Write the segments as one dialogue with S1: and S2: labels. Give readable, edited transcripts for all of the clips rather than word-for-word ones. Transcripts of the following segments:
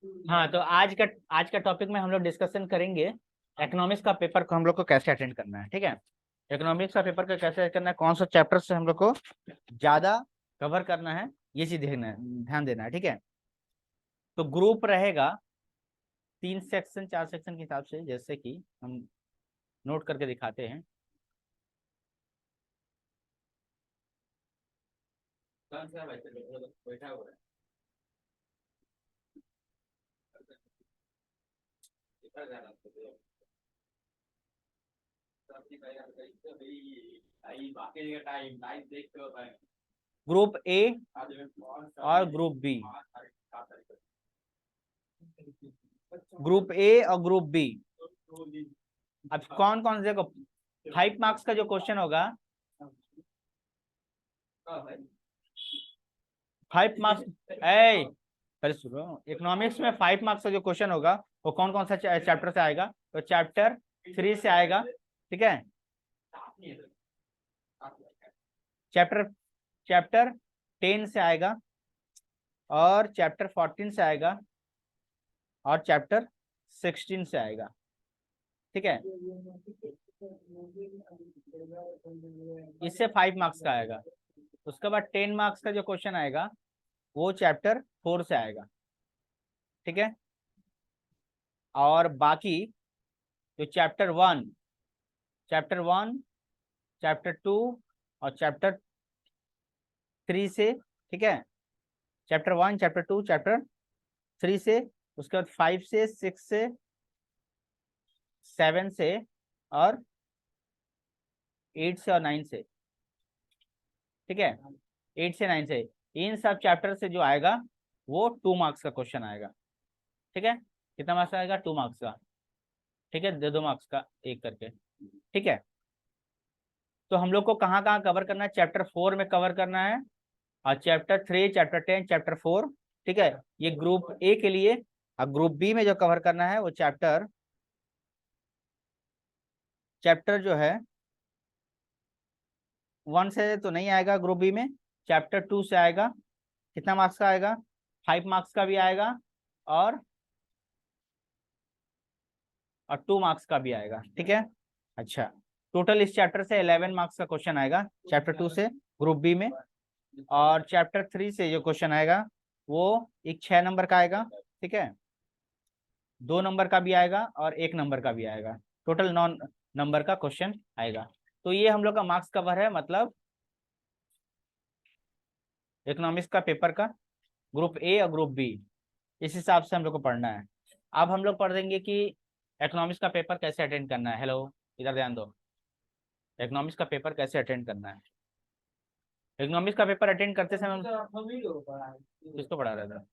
S1: हाँ, तो आज का टॉपिक में हम लोग डिस्कशन करेंगे इकोनॉमिक्स का पेपर को हम लोग को कैसे अटेंड करना है। ठीक है, इकोनॉमिक्स का पेपर को कैसे करना है, कौन सा चैप्टर से हम लोग को ज्यादा कवर करना है, ये चीज देखना है, ध्यान देना है। ठीक है, तो ग्रुप रहेगा 3 सेक्शन 4 सेक्शन के हिसाब से, जैसे कि हम नोट करके दिखाते हैं। बैठा हुआ है। ग्रुप ए और ग्रुप बी, ग्रुप ए और ग्रुप बी। अब कौन कौन से को 5 मार्क्स का जो क्वेश्चन होगा, 5 मार्क्स, ए पहले सुनो, इकोनॉमिक्स में 5 मार्क्स का जो क्वेश्चन होगा वो कौन कौन सा चैप्टर से आएगा, तो चैप्टर 3 से आएगा। ठीक है, चैप्टर चैप्टर 10 से आएगा, और चैप्टर 14 से आएगा, और चैप्टर 16 से आएगा। ठीक है, इससे 5 मार्क्स का आएगा। उसके बाद 10 मार्क्स का जो क्वेश्चन आएगा वो चैप्टर 4 से आएगा। ठीक है, और बाकी जो चैप्टर 1 चैप्टर 2 और चैप्टर 3 से, ठीक है, चैप्टर 1 चैप्टर 2 चैप्टर 3 से, उसके बाद 5 से 6 से 7 से और 8 से और 9 से। ठीक है, 8 से 9 से इन सब चैप्टर से जो आएगा वो 2 मार्क्स का क्वेश्चन आएगा। ठीक है, कितना मार्क्स आएगा, 2 मार्क्स का। ठीक है, 2 मार्क्स का एक करके। ठीक है, तो हम लोग को कहाँ कहाँ कवर करना है, चैप्टर 4 में कवर करना है, और चैप्टर 3 चैप्टर 10 चैप्टर 4। ठीक है, ये ग्रुप ए के लिए। अब ग्रुप बी में जो कवर करना है वो चैप्टर चैप्टर जो है 1 से तो नहीं आएगा ग्रुप बी में, चैप्टर 2 से आएगा। कितना मार्क्स का आएगा, 5 मार्क्स का भी आएगा, और 2 मार्क्स का भी आएगा। ठीक है, अच्छा, टोटल इस चैप्टर से 11 मार्क्स का क्वेश्चन आएगा चैप्टर 2 से ग्रुप बी में। और चैप्टर 3 से जो क्वेश्चन आएगा वो एक 6 नंबर का आएगा। ठीक है, 2 नंबर का भी आएगा और 1 नंबर का भी आएगा, टोटल 9 नंबर का क्वेश्चन आएगा। तो ये हम लोग का मार्क्स कवर है, मतलब इकोनॉमिक्स का पेपर का ग्रुप ए और ग्रुप बी, इस हिसाब से हम लोग को पढ़ना है। अब हम लोग पढ़ देंगे कि इकोनॉमिक्स का पेपर कैसे अटेंड करना है। हेलो, इधर ध्यान दो, इकोनॉमिक्स का पेपर कैसे अटेंड करना है। इकोनॉमिक्स का पेपर अटेंड करते समय किसको पढ़ा रहा था,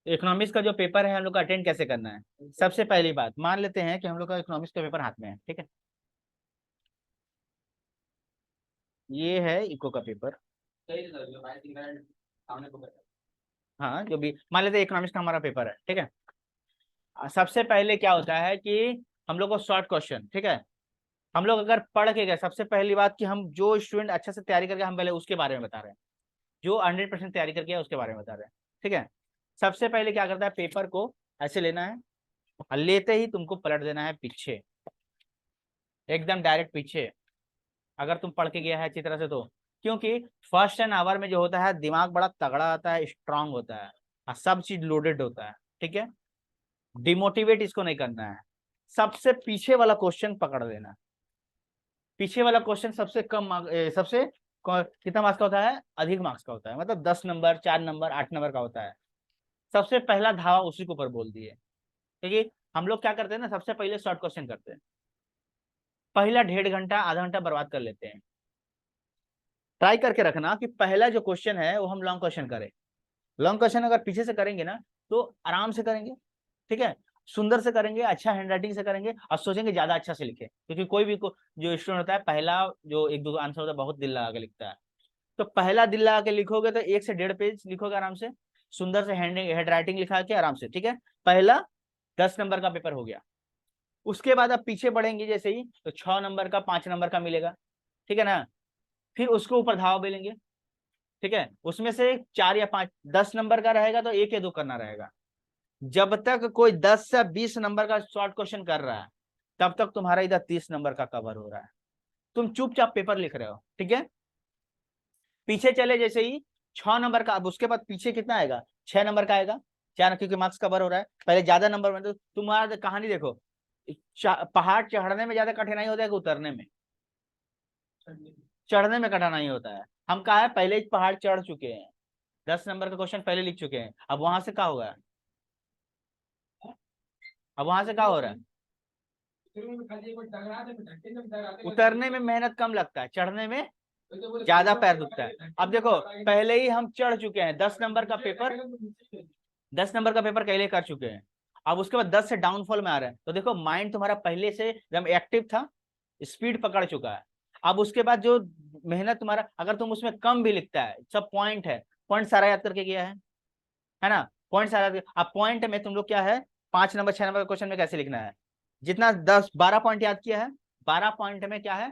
S1: इकोनॉमिक्स का जो पेपर है हम लोग का अटेंड कैसे करना है। सबसे पहली बात, मान लेते हैं कि हम लोग का इकोनॉमिक्स का पेपर हाथ में है। ठीक है, ये है इको का पेपर। हाँ, जो भी मान लेते हैं इकोनॉमिक्स का हमारा पेपर है। ठीक है, सबसे पहले क्या होता है कि हम लोग को शॉर्ट क्वेश्चन, ठीक है, हम लोग अगर पढ़ के गए, सबसे पहली बात कि हम जो स्टूडेंट अच्छे से तैयारी करके, हम पहले उसके बारे में बता रहे हैं, जो 100% तैयारी करके है उसके बारे में बता रहे हैं। ठीक है, सबसे पहले क्या करता है, पेपर को ऐसे लेना है और लेते ही तुमको पलट देना है पीछे, एकदम डायरेक्ट पीछे, अगर तुम पढ़ के गया है अच्छी तरह से तो। क्योंकि फर्स्ट एन आवर में जो होता है दिमाग बड़ा तगड़ा होता है, स्ट्रांग होता है, और सब चीज लोडेड होता है। ठीक है, डिमोटिवेट इसको नहीं करना है, सबसे पीछे वाला क्वेश्चन पकड़ लेना। पीछे वाला क्वेश्चन सबसे कम सबसे कितना मार्क्स का होता है, अधिक मार्क्स का होता है, मतलब 10 नंबर 4 नंबर 8 नंबर का होता है। सबसे पहला धावा उसी के ऊपर बोल दिए, क्योंकि हम लोग क्या करते हैं ना, सबसे पहले शॉर्ट क्वेश्चन करते हैं, पहला 1.5 घंटा आधा घंटा बर्बाद कर लेते हैं। ट्राई करके रखना कि पहला जो क्वेश्चन है वो हम लॉन्ग क्वेश्चन करें। लॉन्ग क्वेश्चन अगर पीछे से करेंगे ना तो आराम से करेंगे। ठीक है, सुंदर से करेंगे, अच्छा हैंडराइटिंग से करेंगे, और सोचेंगे ज्यादा अच्छा से लिखे, क्योंकि कोई भी जो स्टूडेंट होता है पहला जो 1-2 आंसर होता है बहुत दिल लगा के लिखता है। तो पहला दिल लगा के लिखोगे तो 1 से 1.5 पेज लिखोगे आराम से, सुंदर से हैंड राइटिंग लिखा के आराम से। ठीक है, पहला 10 नंबर का पेपर हो गया। उसके बाद आप पीछे बढ़ेंगे जैसे ही, तो 6 नंबर का 5 नंबर का मिलेगा। ठीक है ना, फिर उसके ऊपर धावा बेलेंगे। ठीक है, उसमें से 4 या 5, 10 नंबर का रहेगा तो 1 या 2 करना रहेगा। जब तक कोई 10 से 20 नंबर का शॉर्ट क्वेश्चन कर रहा है तब तक तुम्हारा इधर 30 नंबर का कवर हो रहा है, तुम चुपचाप पेपर लिख रहे हो, ठीक है। पीछे चले जैसे ही 6 नंबर का, अब उसके बाद पीछे कितना आएगा, 6 नंबर का आएगा, क्या ना, क्योंकि मार्क्स कवर हो रहा है, पहले ज्यादा नंबर में। तो तुम्हारा कहानी देखो, पहाड़ चढ़ने में ज्यादा कठिनाई होता है कि उतरने में? चढ़ने में कठिनाई होता है। हम कहा है पहले ही पहाड़ चढ़ चुके हैं, 10 नंबर का क्वेश्चन पहले लिख चुके हैं, अब वहां से क्या होगा, अब वहां से क्या हो रहा है, उतरने में मेहनत कम लगता है, चढ़ने में ज्यादा पैर दुखता है। अब देखो पहले ही हम चढ़ चुके हैं, 10 नंबर का पेपर, 10 नंबर का पेपर पहले कर चुके हैं, अब उसके बाद 10 से डाउनफॉल में आ रहा है, तो देखो माइंड तुम्हारा पहले से जब एक्टिव था, स्पीड पकड़ चुका है। अब उसके बाद जो मेहनत तुम्हारा, अगर तुम उसमें कम भी लिखता है, सब पॉइंट है, पॉइंट सारा याद करके गया है ना, पॉइंट सारा। अब पॉइंट में तुम लोग क्या है, 5 नंबर 6 नंबर का क्वेश्चन में कैसे लिखना है, जितना 10-12 पॉइंट याद किया है, 12 पॉइंट में क्या है,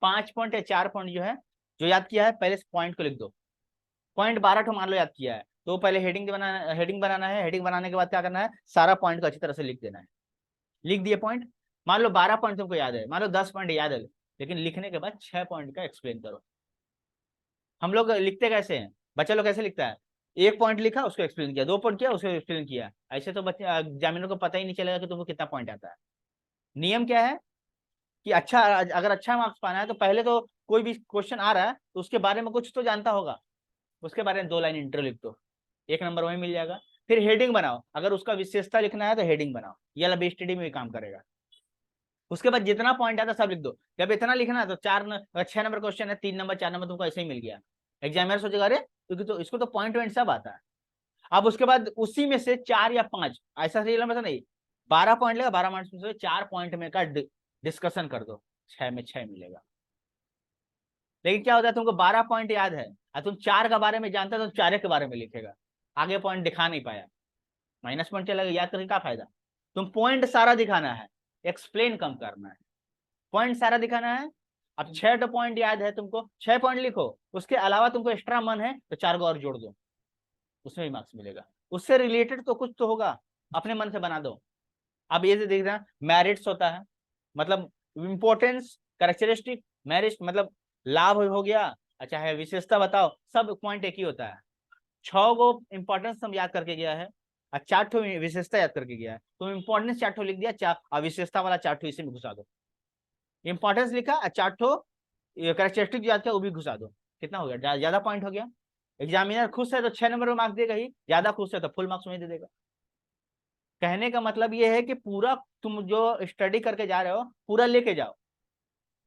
S1: 5 पॉइंट या 4 पॉइंट जो है, जो याद किया है पहले पॉइंट को लिख दो। पॉइंट 12 तो मान लो याद किया है, तो पहले हेडिंग बनाना, हेडिंग बनाना है, हेडिंग बनाने के बाद क्या करना है, सारा पॉइंट को अच्छी तरह से लिख देना है। लिख दिए पॉइंट, मान लो 12 पॉइंट तुमको याद है, मान लो 10 पॉइंट याद है, लेकिन लिखने के बाद 6 पॉइंट का एक्सप्लेन करो। हम लोग लिखते कैसे हैं, बच्चा लोग कैसे लिखता है, 1 पॉइंट लिखा उसको एक्सप्लेन किया, 2 पॉइंट किया उसको एक्सप्लेन किया, ऐसे तो बच्चे एग्जामिनर को पता ही नहीं चलेगा कि तुमको कितना पॉइंट आता है। नियम क्या है कि अच्छा, अगर अच्छा मार्क्स पाना है तो पहले तो कोई भी क्वेश्चन आ रहा है तो उसके बारे में कुछ तो जानता होगा, उसके बारे में 2 लाइन इंट्रो लिख दो, 1 नंबर वही मिल जाएगा। फिर हेडिंग बनाओ, अगर उसका विशेषता लिखना है तो हेडिंग बनाओ, ये वाला बेस स्टडी में भी काम करेगा। उसके बाद जितना पॉइंट आता है सब लिख दो। जब इतना लिखना है तो 6 नंबर क्वेश्चन है, 3 नंबर 4 नंबर तुमको ऐसे ही मिल गया, एग्जामिनर सोचेगा अरे क्योंकि तो इसको तो पॉइंट वॉइंट सब आता है। अब उसके बाद उसी में से 4 या 5, ऐसा नहीं, 12 पॉइंट लेगा, 12 मार्क्स में से 4 पॉइंट में का डिस्कशन कर दो, 6 में 6 मिलेगा। लेकिन क्या होता है, तुमको 12 पॉइंट याद है और तुम 4 के बारे में जानता है तो 4 के बारे में लिखेगा, आगे पॉइंट दिखा नहीं पाया, माइनस पॉइंट चला गया, याद करके क्या फायदा। तुम पॉइंट सारा दिखाना है, एक्सप्लेन कम करना है, पॉइंट सारा दिखाना है। अब 6 तो पॉइंट याद है तुमको, 6 पॉइंट लिखो, उसके अलावा तुमको एक्स्ट्रा मन है तो 4 को और जोड़ दो, उसमें भी मार्क्स मिलेगा। उससे रिलेटेड तो कुछ तो होगा, अपने मन से बना दो। अब ये देख रहे हैं, मेरिट्स होता है, मतलब इम्पोर्टेंस, कैरेक्टरिस्टिक, मेरिट मतलब लाभ हो गया, अच्छा है, विशेषता बताओ, सब पॉइंट एक ही होता है। 6 को इंपॉर्टेंस तुम याद करके गया है और 4 ठो विशेषता याद करके गया है, तुम इंपॉर्टेंस 4 ठो लिख दिया, 4 और विशेषता वाला 4 ठो इसी में घुसा दो। इंपॉर्टेंस लिखा और 4 ठो कैरेक्टरिस्टिक याद किया, वो भी घुसा दो, कितना हो गया, ज्यादा पॉइंट हो गया। एग्जामिनर खुश है तो 6 नंबर में मार्क्स देगा ही, ज्यादा खुश है तो फुल मार्क्स में दे देगा। कहने का मतलब ये है कि पूरा तुम जो स्टडी करके जा रहे हो पूरा लेके जाओ,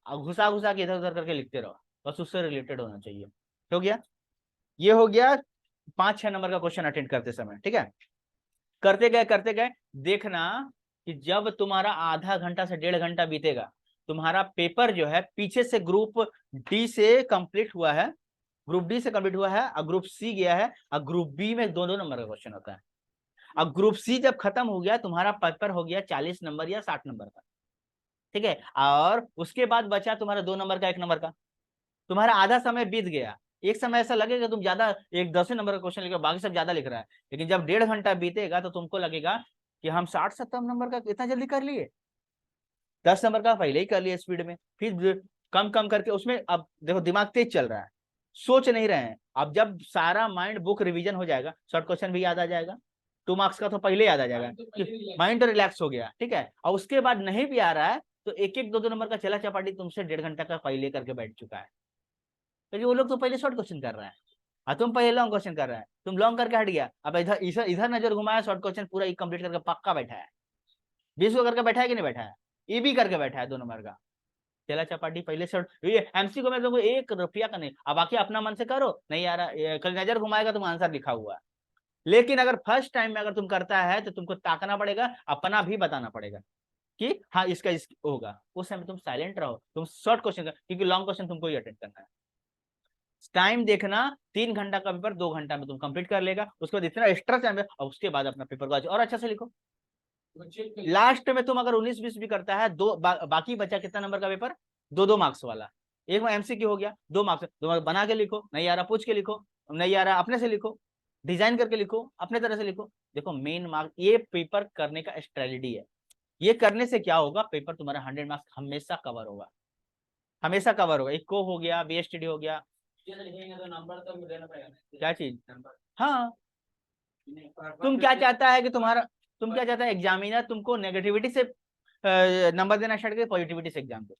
S1: और घुसा घुसा के इधर उधर करके लिखते रहो, बस उससे रिलेटेड होना चाहिए। हो गया, ये हो गया 5-6 नंबर का क्वेश्चन अटेंड करते समय, ठीक है। करते गए देखना कि जब तुम्हारा आधा घंटा से 1.5 घंटा बीतेगा, तुम्हारा पेपर जो है पीछे से ग्रुप डी से कंप्लीट हुआ है, ग्रुप डी से कंप्लीट हुआ है और ग्रुप सी गया है, और ग्रुप बी में 2-2 नंबर का क्वेश्चन होता है। अब ग्रुप सी जब खत्म हो गया, तुम्हारा पेपर हो गया 40 नंबर या 60 नंबर का, ठीक है। और उसके बाद बचा तुम्हारा 2 नंबर का, 1 नंबर का, तुम्हारा आधा समय बीत गया। एक समय ऐसा लगेगा तुम ज्यादा, एक 10 नंबर का क्वेश्चन लिख, बाकी सब ज्यादा लिख रहा है, लेकिन जब 1.5 घंटा बीतेगा तो तुमको लगेगा कि हम 60-70 नंबर का इतना जल्दी कर लिए, 10 नंबर का पहले ही कर लिए स्पीड में, फिर कम कम करके उसमें। अब देखो दिमाग तेज चल रहा है, सोच नहीं रहे हैं। अब जब सारा माइंड बुक रिवीजन हो जाएगा, शॉर्ट क्वेश्चन भी याद आ जाएगा, 2 मार्क्स का तो पहले याद आ जाएगा, माइंड तो रिलैक्स हो गया, ठीक है। और उसके बाद नहीं भी आ रहा है तो 1-1 2-2 नंबर का चला चपाटी तुमसे 1.5 घंटा का पहले करके बैठ चुका है, क्योंकि वो लोग तो पहले शॉर्ट क्वेश्चन कर रहे हैं और तुम पहले लॉन्ग क्वेश्चन कर रहे हैं, तुम लॉन्ग करके हट गया, अब इधर इधर इधर नजर घुमाया, शॉर्ट क्वेश्चन पूरा कंप्लीट करके पक्का बैठा है, 20 को करके बैठा है कि नहीं बैठा है, ये भी करके बैठा है 2 नंबर का चला चपाटी पहले से। ये एमसी को मैं तुमको 1 रुपया का नहीं, अब बाकी अपना मन से करो, नहीं आ रहा कल नजर घुमाएगा तुम आंसर लिखा हुआ है। लेकिन अगर फर्स्ट टाइम में अगर तुम करता है तो तुमको ताकना पड़ेगा, अपना भी बताना पड़ेगा कि हाँ इसका होगा, उस समय तुम साइलेंट रहो, तुम शॉर्ट क्वेश्चन कर, क्योंकि लॉन्ग क्वेश्चन तुमको ही अटेंड करना है। टाइम देखना, 3 घंटा का पेपर 2 घंटा में तुम कंप्लीट कर लेगा, उसके बाद इतना एक्स्ट्रा टाइम है, और उसके बाद अपना पेपर को और अच्छा से लिखो। लास्ट में तुम अगर 19-20 भी करता है, बाकी बचा कितना नंबर का पेपर, 2-2 मार्क्स वाला, एक MCQ हो गया, 2 मार्क्स, 2 मार्क्स बना के लिखो, नहीं आ रहा पूछ के लिखो, नहीं आ रहा अपने से लिखो, डिजाइन करके लिखो, अपने तरह से लिखो। देखो मेन मार्क, ये पेपर करने का स्ट्रेटजी है। ये करने से क्या होगा, पेपर तुम्हारा 100 मार्क्स हमेशा कवर होगा, हमेशा कवर होगा। इको हो गया, BSTD हो गया, तो नंबर तो देना पड़ेगा, क्या चीज। हाँ, तुम क्या चाहता है कि तुम्हारा, तुम क्या चाहता है एग्जामिनर तुमको नेगेटिविटी से नंबर देना स्टार्ट करे, पॉजिटिविटी से एग्जाम दो।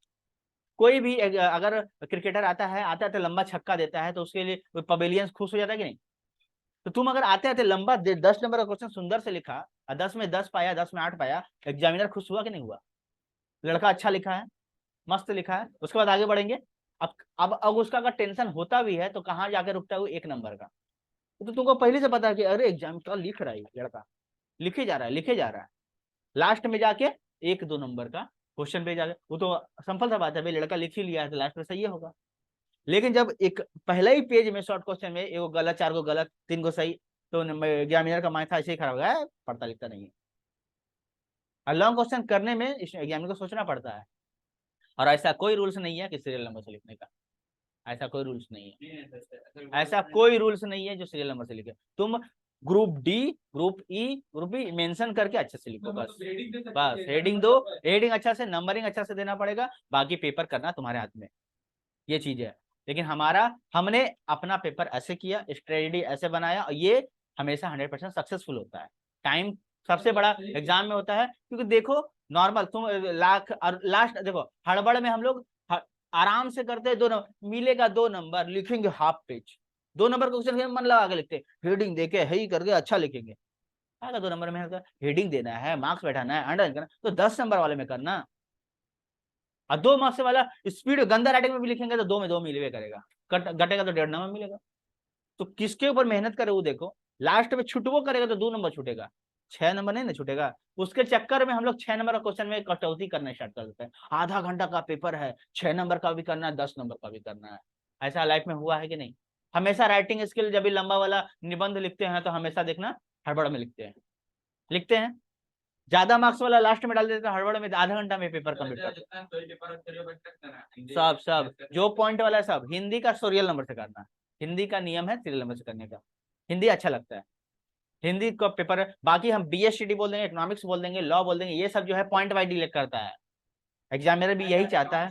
S1: कोई भी अगर क्रिकेटर आता है तो लंबा छक्का देता है तो उसके लिए पवेलियंस खुश हो जाता है कि नहीं। तो तुम अगर आते लंबा 10 नंबर का क्वेश्चन सुंदर से लिखा और 10 में 10 पाया, 10 में 8 पाया, एग्जामिनर खुश हुआ कि नहीं हुआ। लड़का अच्छा लिखा है, मस्त लिखा है, उसके बाद आगे बढ़ेंगे। अब उसका अगर टेंशन होता भी है तो कहाँ जाके रुकता है वो, 1 नंबर का। तो तुमको पहले से पता है कि अरे एग्जाम का लिख रहा है लड़का, लिखे जा रहा है, लिखे जा रहा है, लास्ट में जाके 1-2 नंबर का क्वेश्चन पे जाके, वो तो सिंपल सा बात है भाई, लड़का लिख ही लिया है तो लास्ट में सही होगा। लेकिन जब एक पहला ही पेज में शॉर्ट क्वेश्चन में 1 गलत, 4 गलत, 3 सही, तो एग्जामिनर का माइंड था ऐसे ही खराब हो गया, पढ़ता लिखता नहीं है। और लॉन्ग क्वेश्चन करने में एग्जामिनर को सोचना पड़ता है। और ऐसा कोई रूल्स नहीं है कि सीरियल नंबर से लिखने का, ऐसा कोई रूल्स नहीं है, ऐसा कोई रूल्स नहीं है जो सीरियल नंबर से लिखे। तुम group D, group E, group be mention करके अच्छे से लिखो, बस बस हेडिंग दो, हेडिंग अच्छा से, नंबरिंग अच्छा से देना पड़ेगा, बाकी पेपर करना तुम्हारे हाथ में, ये चीज है। लेकिन हमने अपना पेपर ऐसे किया, स्ट्रेटजी ऐसे बनाया, और ये हमेशा 100% सक्सेसफुल होता है। टाइम सबसे बड़ा एग्जाम में होता है, क्योंकि देखो नॉर्मल तुम लाख और लास्ट देखो, हड़बड़ में हम लोग आराम से करते हैं, 2 नंबर मिलेगा, 2 नंबर लिखेंगे, हाफ पेज 2 नंबर का क्वेश्चन मन लगा के लिखते, हेडिंग देके है करके अच्छा लिखेंगे, आएगा 2 नंबर में। हेडिंग देना है, मार्क्स बैठाना है, अंडरलाइन करना, तो 10 नंबर वाले में करना। और 2 मार्क्स वाला स्पीड गंदा राइटिंग में भी लिखेंगे तो 2 में 2 मिलवे करेगा, घटेगा तो 1.5 नंबर मिलेगा। तो किसके ऊपर मेहनत करे वो देखो, लास्ट में छुटवो करेगा तो 2 नंबर छूटेगा, 6 नंबर नहीं ना छूटेगा। उसके चक्कर में हम लोग 6 नंबर का क्वेश्चन में कटौती करना स्टार्ट कर देते हैं। आधा घंटा का पेपर है, 6 नंबर का भी करना है, 10 नंबर का भी करना है। ऐसा लाइफ में हुआ है कि नहीं। हमेशा राइटिंग स्किल, जब भी लंबा वाला निबंध लिखते हैं तो हमेशा देखना हड़बड़ में लिखते हैं, लिखते हैं ज्यादा मार्क्स वाला लास्ट में डाल देते हैं हड़बड़ में, आधा घंटा में पेपर कंप्लीट कर सब जो पॉइंट वाला है सब। हिंदी का सीरियल नंबर से करना, हिंदी का नियम है सीरियल नंबर से करने का, हिंदी अच्छा लगता है, हिंदी का पेपर है। बाकी हम BSTD बोल देंगे, इकोनॉमिक्स बोल देंगे, लॉ बोल देंगे, ये सब जो है पॉइंट वाइज डिलेक्ट करता है। एग्जामिनर भी यही चाहता है।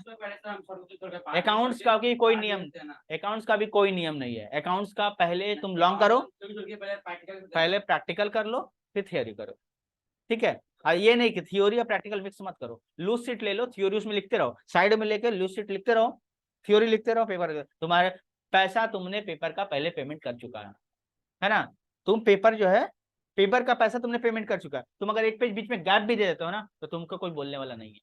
S1: अकाउंट्स का भी कोई नियम, अकाउंट्स का भी कोई नियम नहीं है। अकाउंट्स का पहले तुम लॉन्ग करो, पहले प्रैक्टिकल कर लो, फिर थियोरी करो, ठीक है। और ये नहीं कि थियोरी और प्रैक्टिकल मिक्स मत करो, लूज सीट ले लो, थियोरी उसमें लिखते रहो, साइड में लेके लूज सीट लिखते रहो, थियोरी लिखते रहो, पेपर तुम्हारे पैसा तुमने पेपर का पहले पेमेंट कर चुका है ना। तुम पेपर जो है, पेपर का पैसा तुमने पेमेंट कर चुका है। तुम अगर एक पेज बीच में गैप भी दे देते हो ना तो तुमको कोई बोलने वाला नहीं है,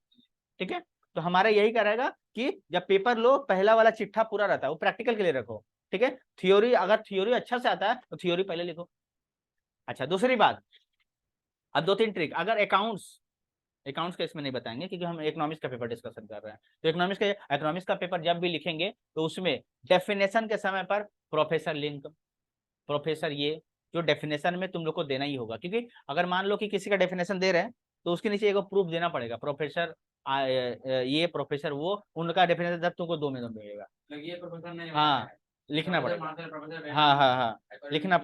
S1: ठीक है। तो हमारा यही कह रहेगा कि जब पेपर लो, पहला वाला चिट्ठा पूरा रहता है वो प्रैक्टिकल के लिए रखो, ठीक है। थियोरी, अगर थियोरी अच्छा से आता है तो थियोरी पहले लिखो। अच्छा, दूसरी बात, अब 2-3 ट्रिक। अगर अकाउंट्स का इसमें नहीं बताएंगे क्योंकि हम इकोनॉमिक्स का पेपर डिस्कशन कर रहे हैं। तो इकोनॉमिक्स का पेपर जब भी लिखेंगे तो उसमें डेफिनेशन के समय पर प्रोफेसर लिंक, प्रोफेसर, ये जो डेफिनेशन में तुम लोग को देना ही होगा, क्योंकि अगर मान लो कि किसी का डेफिनेशन दे रहे हैं तो उसके नीचे एक प्रूफ देना पड़ेगा, प्रोफेसर ये, प्रोफेसर वो, उनका डेफिनेशन जब तुमको 2 में 2 मिलेगा। ये प्रोफेसर नहीं, हाँ लिखना पड़ेगा, हाँ हाँ हाँ लिखना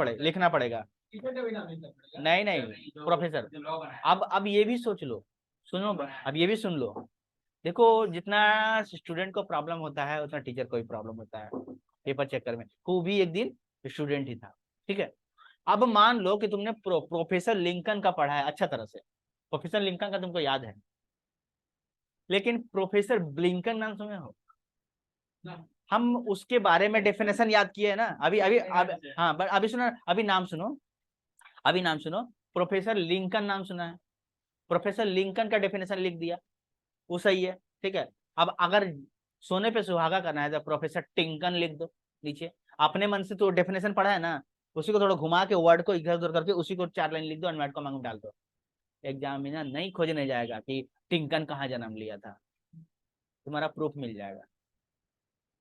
S1: पड़ेगा। नहीं नहीं, प्रोफेसर। अब ये भी सोच लो, सुनो, अब ये भी सुन लो। देखो जितना स्टूडेंट को प्रॉब्लम होता है उतना टीचर को भी प्रॉब्लम होता है पेपर चेकर में। वो भी एक दिन स्टूडेंट ही था, ठीक है। अब मान लो कि तुमने प्रोफेसर लिंकन का पढ़ा है अच्छा तरह से, प्रोफेसर लिंकन का तुमको याद है, लेकिन प्रोफेसर ब्लिंकन नाम सुने हो। हम उसके बारे में डेफिनेशन याद किए है ना अभी अभी हाँ, अभी सुनो, अभी नाम सुनो, अभी नाम सुनो। प्रोफेसर लिंकन नाम सुना है, प्रोफेसर लिंकन का डेफिनेशन लिख दिया, वो सही है, ठीक है। अब अगर सोने पे सुहागा करना है तो प्रोफेसर टिंकन लिख दो नीचे। अपने मन से तो डेफिनेशन पढ़ा है ना, उसी को थोड़ा घुमा के वर्ड को इधर उधर करके उसी को 4 लाइन लिख दो, अनवर्ड को मांग डाल दो। एग्जामिनर नहीं खोजने जाएगा कि टिंकन कहाँ जन्म लिया था, तुम्हारा प्रूफ मिल जाएगा,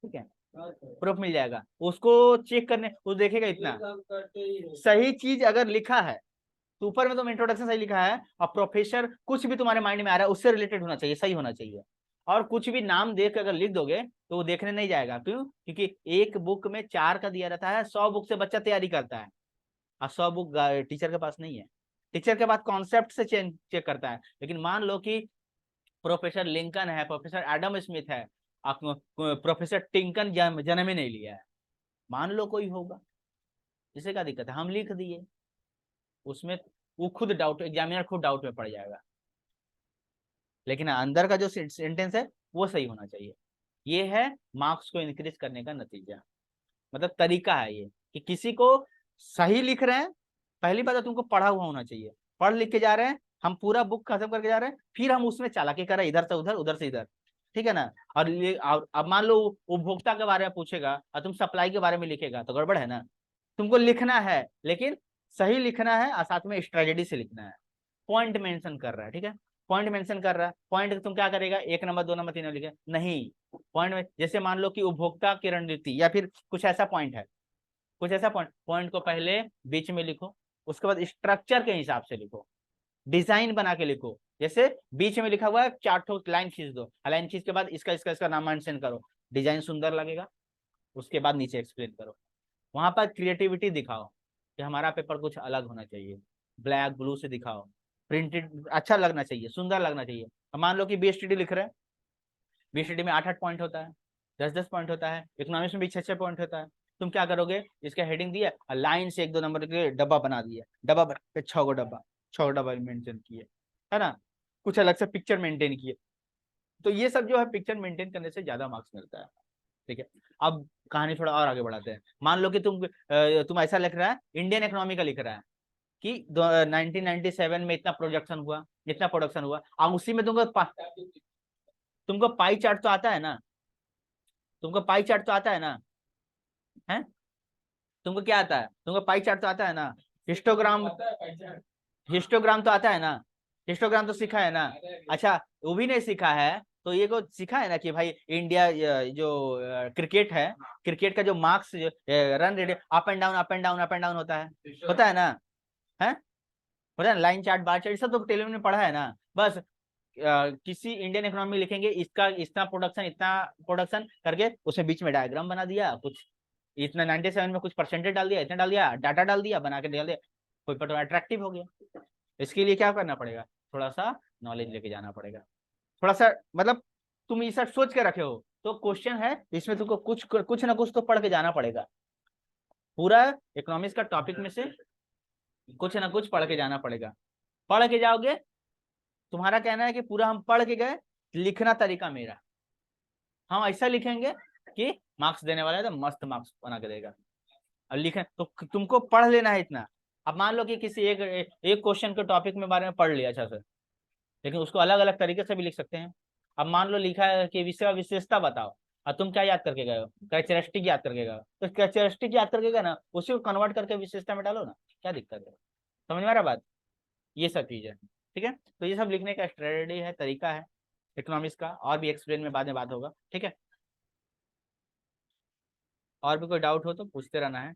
S1: ठीक है। प्रूफ मिल जाएगा, उसको चेक करने वो देखेगा इतना सही चीज अगर लिखा है तो ऊपर में तुम इंट्रोडक्शन सही लिखा है और प्रोफेसर कुछ भी तुम्हारे माइंड में आ रहा है उससे रिलेटेड होना चाहिए, सही होना चाहिए। और कुछ भी नाम देख के अगर लिख दोगे तो वो देखने नहीं जाएगा। क्यों? क्योंकि एक बुक में 4 का दिया रहता है, 100 बुक से बच्चा तैयारी करता है और 100 बुक टीचर के पास नहीं है। टीचर के पास कॉन्सेप्ट से चेक करता है। लेकिन मान लो कि प्रोफेसर लिंकन है, प्रोफेसर एडम स्मिथ है, आप प्रोफेसर टिंकन जन्म ही नहीं लिया है, मान लो कोई होगा, इसे क्या दिक्कत है, हम लिख दिए उसमें, वो खुद डाउट, एग्जामिनर खुद डाउट में पड़ जाएगा। लेकिन अंदर का जो सेंटेंस है वो सही होना चाहिए। ये है मार्क्स को इंक्रीज करने का नतीजा, मतलब तरीका है ये कि किसी को सही लिख रहे हैं। पहली बात तो तुमको पढ़ा हुआ होना चाहिए, पढ़ लिख के जा रहे हैं, हम पूरा बुक खत्म करके जा रहे हैं, फिर हम उसमें चालाकी कर रहे हैं, इधर से उधर, उधर से इधर, ठीक है ना। और अब मान लो उपभोक्ता के बारे में पूछेगा और तुम सप्लाई के बारे में लिखेगा तो गड़बड़ है ना। तुमको लिखना है लेकिन सही लिखना है और साथ में स्ट्रेटेजी से लिखना है। पॉइंट मेंशन कर रहा है, ठीक है, पॉइंट मेंशन कर रहा है, पॉइंट तुम क्या करेगा, 1 नंबर 2 नंबर 3 नंबर लिखे नहीं। पॉइंट में जैसे मान लो कि उपभोक्ता की रणनीति या फिर कुछ ऐसा पॉइंट है, कुछ ऐसा पॉइंट, पॉइंट को पहले बीच में लिखो, उसके बाद स्ट्रक्चर के हिसाब से लिखो, डिजाइन बना के लिखो। जैसे बीच में लिखा हुआ है 4 ठो लाइन खींच दो, लाइन खींच के बाद इसका नाम मेंशन करो, डिजाइन सुंदर लगेगा। उसके बाद नीचे एक्सप्लेन करो, वहां पर क्रिएटिविटी दिखाओ कि हमारा पेपर कुछ अलग होना चाहिए, ब्लैक ब्लू से दिखाओ, प्रिंटेड अच्छा लगना चाहिए, सुंदर लगना चाहिए। मान लो कि बीएसटीडी लिख रहे हैं, बीएसटीडी में 8-8 पॉइंट होता है, 10-10 पॉइंट होता है, इकोनॉमिक्स में भी 6-6 पॉइंट होता है। तुम क्या करोगे, इसका हेडिंग दिया और लाइन से 1-2 नंबर के डब्बा बना दिया, डब्बा पे 6 डब्बा, 6 डब्बा मेंटेन किए, है ना, कुछ अलग से पिक्चर मेंटेन किए। तो ये सब जो है पिक्चर मेंटेन करने से ज्यादा मार्क्स मिलता है, ठीक है। अब कहानी थोड़ा और आगे बढ़ाते हैं। मान लो कि तुम ऐसा लिख रहा है, इंडियन इकोनॉमी का लिख रहा है कि 1997 में इतना प्रोडक्शन हुआ, इतना प्रोडक्शन हुआ, और उसी में तुमको पाई चार्ट तो आता है ना, तुमको पाई चार्ट तो आता है ना, है, तुमको क्या आता है, तुमको पाई चार्ट तो आता है ना, हिस्टोग्राम, हिस्टोग्राम तो आता है ना, हिस्टोग्राम तो सीखा है ना। अच्छा, वो भी नहीं सीखा है तो ये को सीखा है ना कि भाई इंडिया जो क्रिकेट है, क्रिकेट का जो marks run rate up and down, up and down, up and down होता है ना, है, होता है ना, लाइन चार्ट, बार चार्ट, सब तो टेलीविजन में पढ़ा है ना। बस किसी इंडियन इकोनॉमी लिखेंगे, इसका इतना प्रोडक्शन, इतना प्रोडक्शन करके उसमें बीच में डायग्राम बना दिया, कुछ इतना 97 में कुछ परसेंटेज डाल दिया, इतना डाल दिया, डाटा डाल दिया, बना के डाल दिया, कोई पर अट्रैक्टिव हो गया। इसके लिए क्या करना पड़ेगा, थोड़ा सा नॉलेज लेके जाना पड़ेगा, थोड़ा सा, मतलब तुम ये सब सोच के रखे हो तो क्वेश्चन है इसमें, तुमको कुछ ना कुछ तो पढ़ के जाना पड़ेगा। पूरा इकोनॉमिक्स का टॉपिक में से कुछ ना कुछ पढ़ के जाना पड़ेगा। पढ़ के जाओगे, तुम्हारा कहना है कि पूरा हम पढ़ के गए, लिखना तरीका मेरा, हम ऐसा लिखेंगे कि मार्क्स देने वाला है तो मस्त मार्क्स बना के देगा। और लिखे तो तुमको पढ़ लेना है इतना। अब मान लो कि किसी एक क्वेश्चन के टॉपिक में बारे में पढ़ लिया अच्छा से, लेकिन उसको अलग अलग तरीके से भी लिख सकते हैं। अब मान लो लिखा है कि विषय विशेषता बताओ, और तुम क्या याद करके गए हो, कैरेक्टरिस्टिक याद करके गए हो, तो कैरेक्टरिस्टिक याद करके गए ना, उसी को कन्वर्ट करके विशेषता में डालो ना, क्या दिक्कत है, समझ में आ रहा बात। ये सब चीज है, ठीक है। तो ये सब लिखने का स्ट्रेटजी है, तरीका है इकोनॉमिक्स का, और भी एक्सप्लेन में बाद में बात होगा, ठीक है। और भी कोई डाउट हो तो पूछते रहना है।